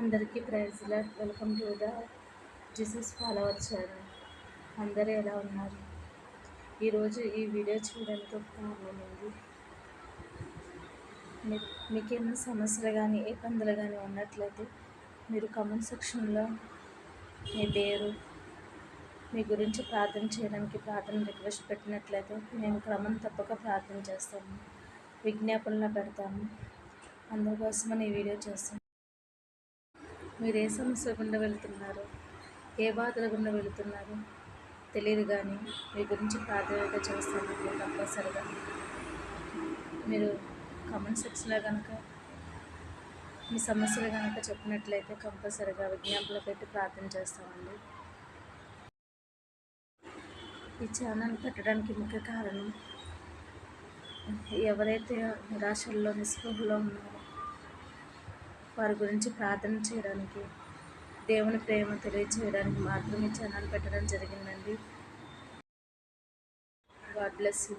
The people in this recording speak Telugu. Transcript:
అందరికీ praise lord. Welcome to the Jesus follower channel. అందరూ ఎలా ఉన్నారు? ఈరోజు ఈ వీడియో చేయడానికి ఒక కారణం ఉంది. మీకేమైనా సమస్యలు కానీ ఇబ్బందులు కానీ ఉన్నట్లయితే మీరు కామెంట్ సెక్షన్లో మీ పేరు, మీ గురించి ప్రార్థన చేయడానికి ప్రార్థన రిక్వెస్ట్ పెట్టినట్లయితే మేము క్రమం తప్పక ప్రార్థన చేస్తాము, విజ్ఞాపనలో పెడతాము. అందుకోసమని ఈ వీడియో చేస్తాము. మీరు ఏ సమస్య గుండా వెళుతున్నారు, ఏ బాధల గుండా వెళుతున్నారు తెలియదు, కానీ మీ గురించి ప్రార్థన చేస్తామంటే కంపల్సరిగా మీరు కామెంట్ సెక్షన్లో కనుక మీ సమస్యలు కనుక చెప్పినట్లయితే కంపల్సరిగా విజ్ఞాపనలు పెట్టి ప్రార్థన చేస్తామండి. ఈ ఛానల్ పెట్టడానికి ముఖ్య కారణం, ఎవరైతే నిరాశల్లో నిస్పృహలో ఉన్నారో వారి గురించి ప్రార్థన చేయడానికి, దేవుని ప్రేమ తెలియచేయడానికి మాత్రం ఈ ఛానల్ పెట్టడం జరిగిందండి. God bless you.